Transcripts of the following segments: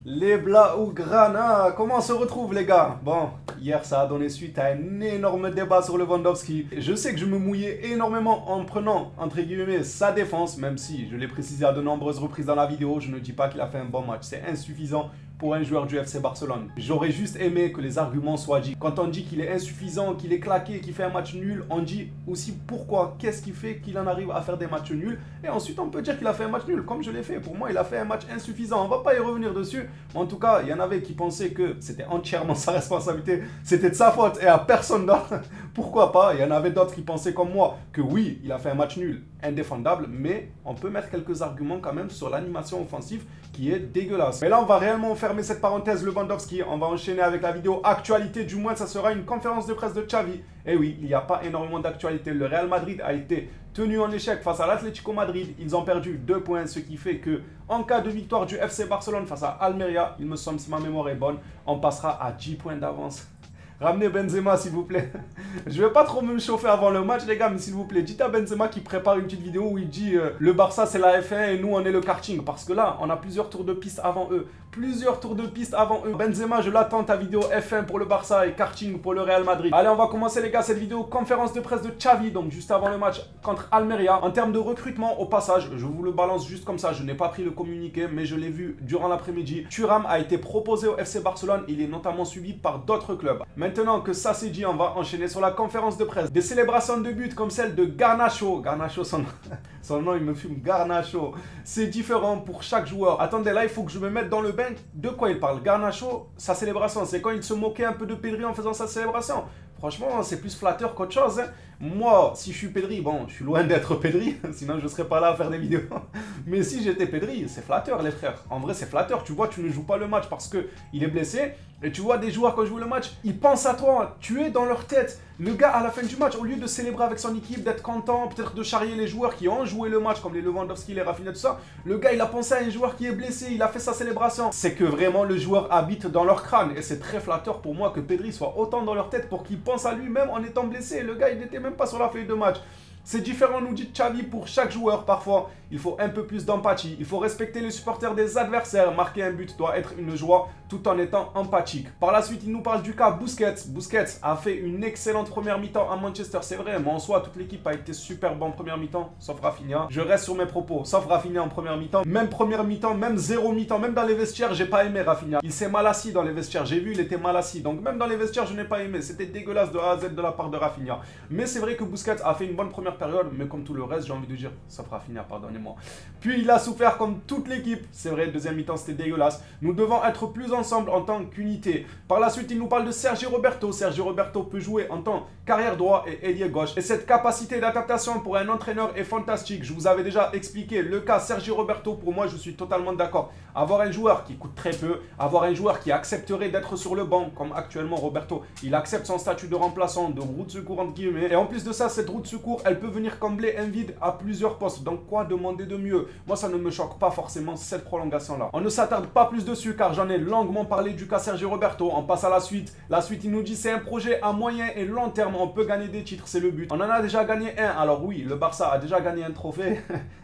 Les Blaugrana, comment on se retrouve les gars? Bon, hier ça a donné suite à un énorme débat sur Lewandowski. Je sais que je me mouillais énormément en prenant, entre guillemets, sa défense, même si je l'ai précisé à de nombreuses reprises dans la vidéo, je ne dis pas qu'il a fait un bon match, c'est insuffisant pour un joueur du FC Barcelone. J'aurais juste aimé que les arguments soient dits. Quand on dit qu'il est insuffisant, qu'il est claqué, qu'il fait un match nul, on dit aussi pourquoi, qu'est-ce qui fait qu'il en arrive à faire des matchs nuls. Et ensuite on peut dire qu'il a fait un match nul, comme je l'ai fait. Pour moi il a fait un match insuffisant, on va pas y revenir dessus. Mais en tout cas, il y en avait qui pensaient que c'était entièrement sa responsabilité, c'était de sa faute et à personne d'autre. Pourquoi pas? Il y en avait d'autres qui pensaient comme moi que oui, il a fait un match nul, indéfendable, mais on peut mettre quelques arguments quand même sur l'animation offensive qui est dégueulasse. Mais là, on va réellement fermer cette parenthèse Lewandowski. On va enchaîner avec la vidéo actualité. Du moins, ça sera une conférence de presse de Xavi. Et oui, il n'y a pas énormément d'actualité. Le Real Madrid a été tenu en échec face à l'Atlético Madrid. Ils ont perdu 2 points, ce qui fait que en cas de victoire du FC Barcelone face à Almeria, il me semble, si ma mémoire est bonne, on passera à 10 points d'avance. Ramenez Benzema s'il vous plaît. Je vais pas trop me chauffer avant le match les gars, mais s'il vous plaît, dites à Benzema qu'il prépare une petite vidéo où il dit le Barça c'est la F1 et nous on est le karting. Parce que là, on a plusieurs tours de piste avant eux. Plusieurs tours de piste avant eux. Benzema, je l'attends ta vidéo F1 pour le Barça et karting pour le Real Madrid. Allez, on va commencer les gars cette vidéo conférence de presse de Xavi, donc juste avant le match contre Almeria. En termes de recrutement, au passage, je vous le balance juste comme ça, je n'ai pas pris le communiqué, mais je l'ai vu durant l'après-midi. Thuram a été proposé au FC Barcelone, il est notamment suivi par d'autres clubs. Maintenant que ça c'est dit, on va enchaîner sur la conférence de presse. Des célébrations de but comme celle de Garnacho. Garnacho, son nom il me fume, Garnacho. C'est différent pour chaque joueur. Attendez, là il faut que je me mette dans le bain. De quoi il parle? Garnacho, sa célébration, c'est quand il se moquait un peu de Pedri en faisant sa célébration. Franchement, c'est plus flatteur qu'autre chose. Hein. Moi, si je suis Pedri, bon, je suis loin d'être Pedri, sinon je ne serais pas là à faire des vidéos. Mais si j'étais Pedri, c'est flatteur les frères. En vrai, c'est flatteur. Tu vois, tu ne joues pas le match parce qu'il est blessé. Et tu vois des joueurs quand jouent le match, ils pensent à toi. Tu es dans leur tête. Le gars, à la fin du match, au lieu de célébrer avec son équipe, d'être content, peut-être de charrier les joueurs qui ont joué le match, comme les Lewandowski, les Rafinha, tout ça, le gars, il a pensé à un joueur qui est blessé, il a fait sa célébration. C'est que vraiment, le joueur habite dans leur crâne. Et c'est très flatteur pour moi que Pedri soit autant dans leur tête pour qu'il pense à lui-même en étant blessé. Le gars, il n'était même pas sur la feuille de match. C'est différent, nous dit Xavi, pour chaque joueur. Parfois, il faut un peu plus d'empathie. Il faut respecter les supporters des adversaires. Marquer un but doit être une joie tout en étant empathique. Par la suite, il nous parle du cas Busquets. Busquets a fait une excellente première mi-temps à Manchester, c'est vrai. Mais en soi, toute l'équipe a été super bonne en première mi-temps, sauf Rafinha. Je reste sur mes propos, sauf Rafinha en première mi-temps. Même première mi-temps, même zéro mi-temps, même dans les vestiaires, j'ai pas aimé Rafinha. Il s'est mal assis dans les vestiaires. J'ai vu, il était mal assis. Donc même dans les vestiaires, je n'ai pas aimé. C'était dégueulasse de A à Z de la part de Rafinha. Mais c'est vrai que Busquets a fait une bonne première période, mais comme tout le reste, j'ai envie de dire, sauf Rafinha, pardonnez-moi. Puis il a souffert comme toute l'équipe. C'est vrai, deuxième mi-temps, c'était dégueulasse. Nous devons être plus ensemble en tant qu'unité. Par la suite, il nous parle de Sergi Roberto. Sergi Roberto peut jouer en tant qu'arrière droit et ailier gauche. Et cette capacité d'adaptation pour un entraîneur est fantastique. Je vous avais déjà expliqué le cas Sergi Roberto. Pour moi, je suis totalement d'accord. Avoir un joueur qui coûte très peu, avoir un joueur qui accepterait d'être sur le banc, comme actuellement Roberto, il accepte son statut de remplaçant, de roue de secours entre guillemets. Et en plus de ça, cette roue de secours, elle peut venir combler un vide à plusieurs postes. Donc quoi demander de mieux? Moi, ça ne me choque pas forcément cette prolongation-là. On ne s'attarde pas plus dessus car j'en ai longuement parlé du cas Sergi Roberto. On passe à la suite. La suite, il nous dit c'est un projet à moyen et long terme. On peut gagner des titres, c'est le but. On en a déjà gagné un. Alors oui, le Barça a déjà gagné un trophée.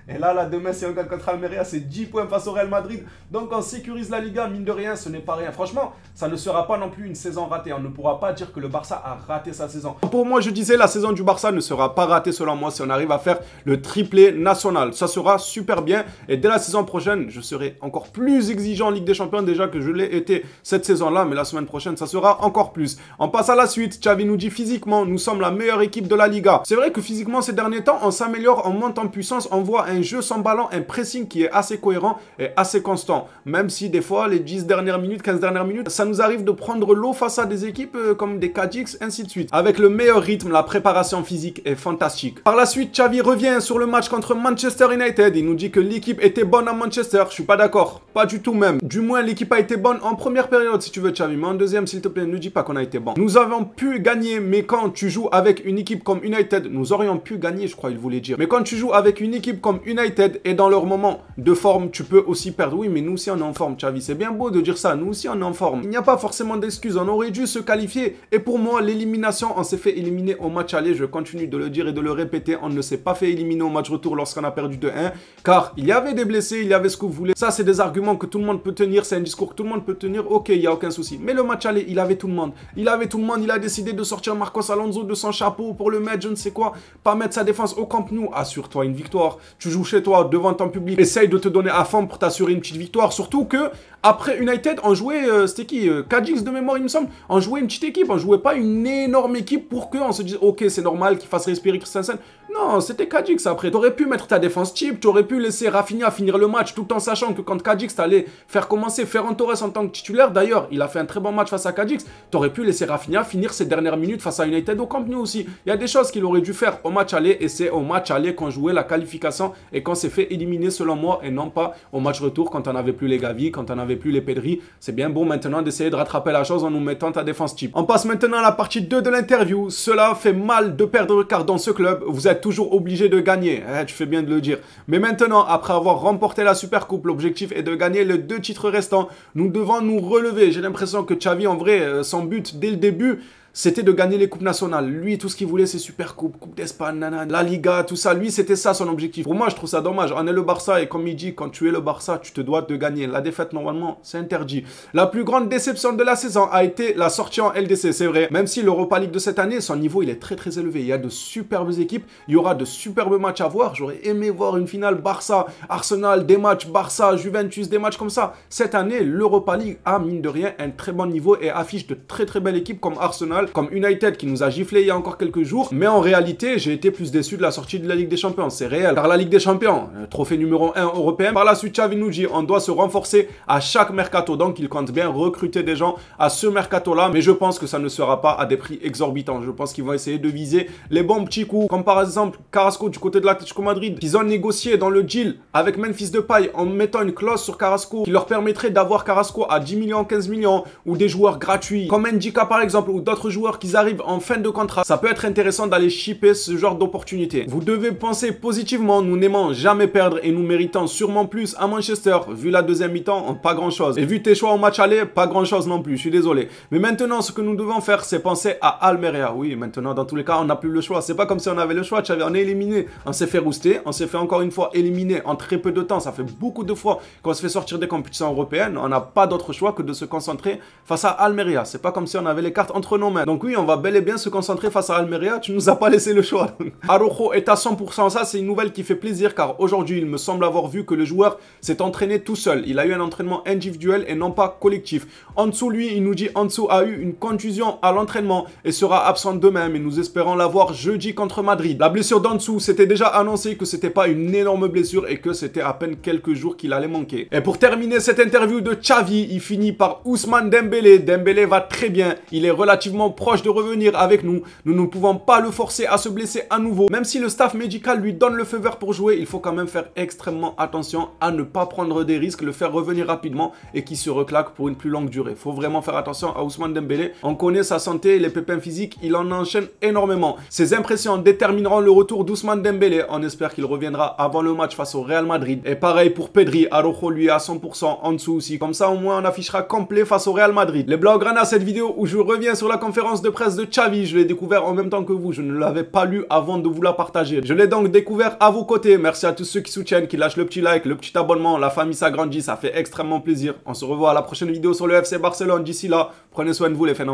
Et là, demain, si on gagne contre Almeria, c'est 10 points face au Real Madrid. Donc on sécurise la Liga, mine de rien, ce n'est pas rien. Franchement, ça ne sera pas non plus une saison ratée. On ne pourra pas dire que le Barça a raté sa saison. Pour moi, je disais, la saison du Barça ne sera pas ratée selon moi si on arrive à faire le triplé national. Ça sera super bien. Et dès la saison prochaine, je serai encore plus exigeant en Ligue des Champions déjà que je l'ai été cette saison-là. Mais la semaine prochaine, ça sera encore plus. On passe à la suite. Xavi nous dit physiquement, nous sommes la meilleure équipe de la Liga. C'est vrai que physiquement, ces derniers temps, on s'améliore, on monte en puissance, on voit un jeu sans ballon, un pressing qui est assez cohérent et assez constant. Même si des fois, les 10 dernières minutes, 15 dernières minutes, ça nous arrive de prendre l'eau face à des équipes comme des Cadix, ainsi de suite. Avec le meilleur rythme, la préparation physique est fantastique. Par la suite, Xavi revient sur le match contre Manchester United. Il nous dit que l'équipe était bonne à Manchester. Je suis pas d'accord. Pas du tout même. Du moins, l'équipe a été bonne en première période, si tu veux, Xavi. Mais en deuxième, s'il te plaît, ne dis pas qu'on a été bon. Nous avons pu gagner, mais quand tu joues avec une équipe comme United, nous aurions pu gagner, je crois, il voulait dire. Mais quand tu joues avec une équipe comme comme United est dans leur moment de forme, tu peux aussi perdre. Oui, mais nous aussi on est en forme, Xavi. C'est bien beau de dire ça. Nous aussi on est en forme. Il n'y a pas forcément d'excuses. On aurait dû se qualifier. Et pour moi, l'élimination, on s'est fait éliminer au match aller. Je continue de le dire et de le répéter. On ne s'est pas fait éliminer au match retour lorsqu'on a perdu 2-1. Car il y avait des blessés, il y avait ce que vous voulez. Ça, c'est des arguments que tout le monde peut tenir. C'est un discours que tout le monde peut tenir. Ok, il n'y a aucun souci. Mais le match aller, il avait tout le monde. Il avait tout le monde. Il a décidé de sortir Marcos Alonso de son chapeau pour le mettre, je ne sais quoi. Pas mettre sa défense au Camp Nou. Assure-toi une victoire. Tu joues chez toi, devant ton public. Essaye de te donner à fond pour t'assurer une petite victoire. Surtout que, après United, on jouait, c'était qui Cadix de mémoire, il me semble. On jouait une petite équipe. On jouait pas une énorme équipe pour qu'on se dise, ok, c'est normal qu'il fasse respirer Christensen. Non, c'était Cadix après. T'aurais pu mettre ta défense cheap. T'aurais pu laisser Rafinha finir le match tout en sachant que quand Cadix t'allais faire commencer Ferran Torres en tant que titulaire, d'ailleurs, il a fait un très bon match face à Cadix. T'aurais pu laisser Rafinha finir ses dernières minutes face à United au Camp Nou aussi. Il y a des choses qu'il aurait dû faire au match aller et c'est au match aller qu'on jouait la qualification et qu'on s'est fait éliminer selon moi et non pas au match retour quand on n'avait plus les Gavi, quand on n'avait plus les Pedri. C'est bien bon maintenant d'essayer de rattraper la chose en nous mettant ta défense cheap. On passe maintenant à la partie 2 de l'interview. Cela fait mal de perdre car dans ce club, vous êtes toujours obligé de gagner. Tu fais bien de le dire. Mais maintenant, après avoir remporté la Super Coupe, l'objectif est de gagner les 2 titres restants. Nous devons nous relever. J'ai l'impression que Xavi, en vrai, son but dès le début, c'était de gagner les coupes nationales. Lui, tout ce qu'il voulait, c'est Super Coupe, Coupe d'Espagne, la Liga, tout ça. Lui, c'était ça son objectif. Pour moi, je trouve ça dommage. On est le Barça et comme il dit, quand tu es le Barça, tu te dois de gagner. La défaite, normalement, c'est interdit. La plus grande déception de la saison a été la sortie en LDC, c'est vrai. Même si l'Europa League de cette année, son niveau, il est très très élevé. Il y a de superbes équipes. Il y aura de superbes matchs à voir. J'aurais aimé voir une finale Barça, Arsenal, des matchs Barça, Juventus, des matchs comme ça. Cette année, l'Europa League a, mine de rien, un très bon niveau et affiche de très très belles équipes comme Arsenal, comme United qui nous a giflé il y a encore quelques jours. Mais en réalité, j'ai été plus déçu de la sortie de la Ligue des Champions. C'est réel. Car la Ligue des Champions, trophée numéro 1 européen. Par la suite, Xavi nous dit on doit se renforcer à chaque mercato. Donc, il compte bien recruter des gens à ce mercato-là. Mais je pense que ça ne sera pas à des prix exorbitants. Je pense qu'ils vont essayer de viser les bons petits coups. Comme par exemple, Carrasco du côté de l'Atlético Madrid. Ils ont négocié dans le deal avec Memphis Depay en mettant une clause sur Carrasco qui leur permettrait d'avoir Carrasco à 10 millions, 15 millions ou des joueurs gratuits. Comme Ndika par exemple ou d'autres joueurs qui arrivent en fin de contrat. Ça peut être intéressant d'aller shipper ce genre d'opportunité. Vous devez penser positivement, nous n'aimons jamais perdre et nous méritons sûrement plus à Manchester. Vu la deuxième mi-temps, pas grand chose. Et vu tes choix au match aller, pas grand chose non plus, je suis désolé. Mais maintenant, ce que nous devons faire, c'est penser à Almeria. Oui, maintenant, dans tous les cas, on n'a plus le choix. C'est pas comme si on avait le choix, on est éliminé. On s'est fait rouster, on s'est fait encore une fois éliminer en très peu de temps. Ça fait beaucoup de fois qu'on se fait sortir des compétitions européennes. On n'a pas d'autre choix que de se concentrer face à Almeria. C'est pas comme si on avait les cartes entre nos mains. Donc oui, on va bel et bien se concentrer face à Almeria, tu nous as pas laissé le choix. Araujo est à 100%, ça c'est une nouvelle qui fait plaisir car aujourd'hui il me semble avoir vu que le joueur s'est entraîné tout seul. Il a eu un entraînement individuel et non pas collectif. Ansu lui, il nous dit Ansu a eu une contusion à l'entraînement et sera absent demain mais nous espérons l'avoir jeudi contre Madrid. La blessure d'Ansu, c'était déjà annoncé que c'était pas une énorme blessure et que c'était à peine quelques jours qu'il allait manquer. Et pour terminer cette interview de Xavi, il finit par Ousmane Dembélé. Dembélé va très bien, il est relativement proche de revenir avec nous. Nous ne pouvons pas le forcer à se blesser à nouveau. Même si le staff médical lui donne le feu vert pour jouer, il faut quand même faire extrêmement attention à ne pas prendre des risques, le faire revenir rapidement et qu'il se reclaque pour une plus longue durée. Il faut vraiment faire attention à Ousmane Dembélé. On connaît sa santé, les pépins physiques, il en enchaîne énormément. Ses impressions détermineront le retour d'Ousmane Dembélé. On espère qu'il reviendra avant le match face au Real Madrid. Et pareil pour Pedri, Araujo lui est à 100%, en dessous aussi. Comme ça au moins on affichera complet face au Real Madrid. Les Blaugrana, cette vidéo où je reviens sur la conférence de presse de Xavi, je l'ai découvert en même temps que vous. Je ne l'avais pas lu avant de vous la partager. Je l'ai donc découvert à vos côtés. Merci à tous ceux qui soutiennent, qui lâchent le petit like, le petit abonnement. La famille s'agrandit, ça fait extrêmement plaisir. On se revoit à la prochaine vidéo sur le FC Barcelone. D'ici là, prenez soin de vous les phénomènes.